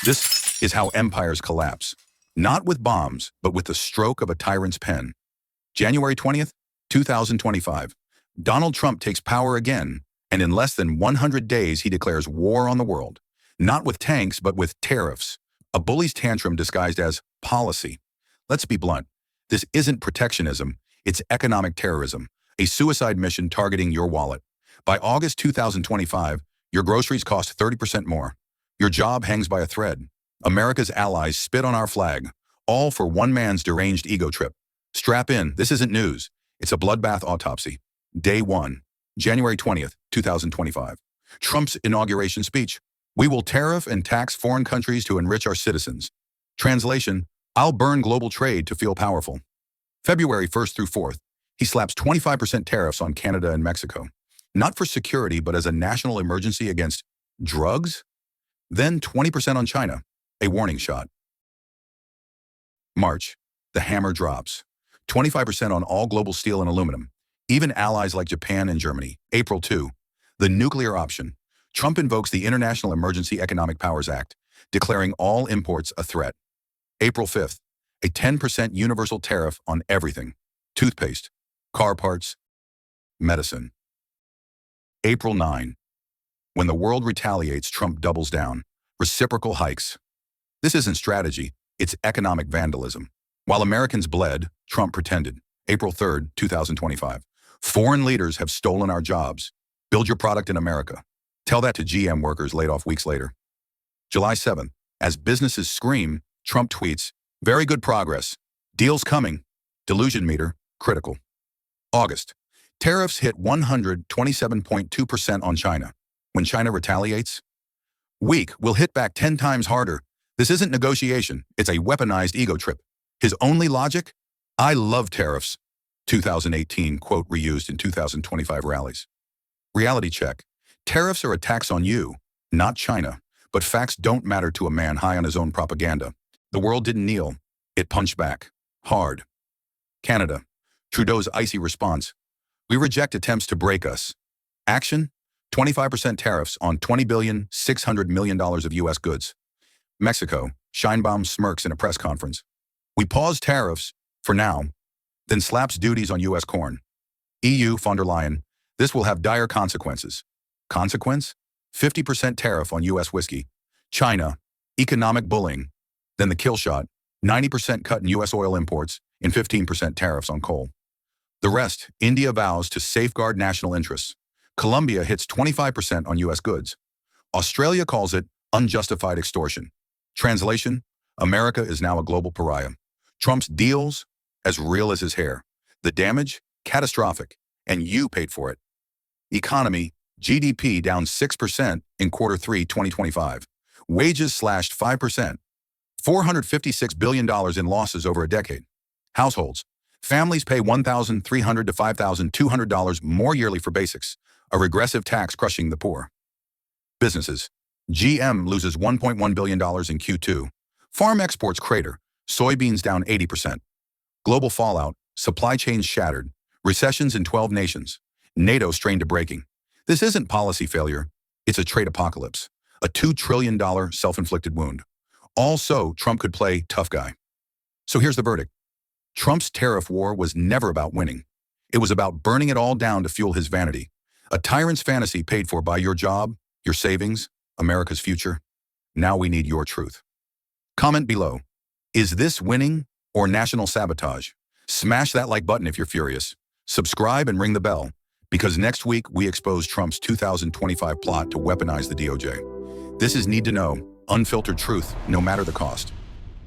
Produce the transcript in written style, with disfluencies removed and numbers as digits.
This is how empires collapse. Not with bombs, but with the stroke of a tyrant's pen. January 20th, 2025. Donald Trump takes power again, and in less than 100 days he declares war on the world. Not with tanks, but with tariffs. A bully's tantrum disguised as policy. Let's be blunt. This isn't protectionism, it's economic terrorism, a suicide mission targeting your wallet. By August 2025, your groceries cost 30% more. Your job hangs by a thread. America's allies spit on our flag, all for one man's deranged ego trip. Strap in, this isn't news. It's a bloodbath autopsy. Day 1, January 20th, 2025. Trump's inauguration speech. We will tariff and tax foreign countries to enrich our citizens. Translation, I'll burn global trade to feel powerful. February 1st through 4th, he slaps 25% tariffs on Canada and Mexico. Not for security, but as a national emergency against drugs? Then 20% on China, a warning shot. March, the hammer drops. 25% on all global steel and aluminum, even allies like Japan and Germany. April 2, the nuclear option. Trump invokes the International Emergency Economic Powers Act, declaring all imports a threat. April 5th, a 10% universal tariff on everything. Toothpaste, car parts, medicine. April 9, when the world retaliates, Trump doubles down. Reciprocal hikes. This isn't strategy, it's economic vandalism. While Americans bled, Trump pretended. April 3rd, 2025. Foreign leaders have stolen our jobs. Build your product in America. Tell that to GM workers laid off weeks later. July 7th, as businesses scream, Trump tweets, very good progress. Deals coming. Delusion meter, critical. August, tariffs hit 127.2% on China. When China retaliates, weak, will hit back 10 times harder. This isn't negotiation, it's a weaponized ego trip. His only logic? I love tariffs. 2018 quote reused in 2025 rallies. Reality check. Tariffs are a tax on you, not China. But facts don't matter to a man high on his own propaganda. The world didn't kneel. It punched back. Hard. Canada. Trudeau's icy response. We reject attempts to break us. Action? 25% tariffs on $20.6 billion of U.S. goods. Mexico. Sheinbaum smirks in a press conference. We pause tariffs, for now, then slaps duties on U.S. corn. EU, von der Leyen. This will have dire consequences. Consequence? 50% tariff on U.S. whiskey. China. Economic bullying. Then the kill shot. 90% cut in U.S. oil imports and 15% tariffs on coal. The rest, India vows to safeguard national interests. Colombia hits 25% on U.S. goods. Australia calls it unjustified extortion. Translation, America is now a global pariah. Trump's deals, as real as his hair. The damage, catastrophic, and you paid for it. Economy, GDP down 6% in Q3 2025. Wages slashed 5%. $456 billion in losses over a decade. Households, families pay $1,300 to $5,200 more yearly for basics. A regressive tax crushing the poor. Businesses. GM loses $1.1 billion in Q2. Farm exports crater. Soybeans down 80%. Global fallout. Supply chains shattered. Recessions in 12 nations. NATO strained to breaking. This isn't policy failure. It's a trade apocalypse. A $2 trillion self-inflicted wound. Also, Trump could play tough guy. So here's the verdict. Trump's tariff war was never about winning. It was about burning it all down to fuel his vanity. A tyrant's fantasy paid for by your job, your savings, America's future. Now we need your truth. Comment below. Is this winning or national sabotage? Smash that like button if you're furious. Subscribe and ring the bell, because next week we expose Trump's 2025 plot to weaponize the DOJ. This is Need to Know, unfiltered truth, no matter the cost.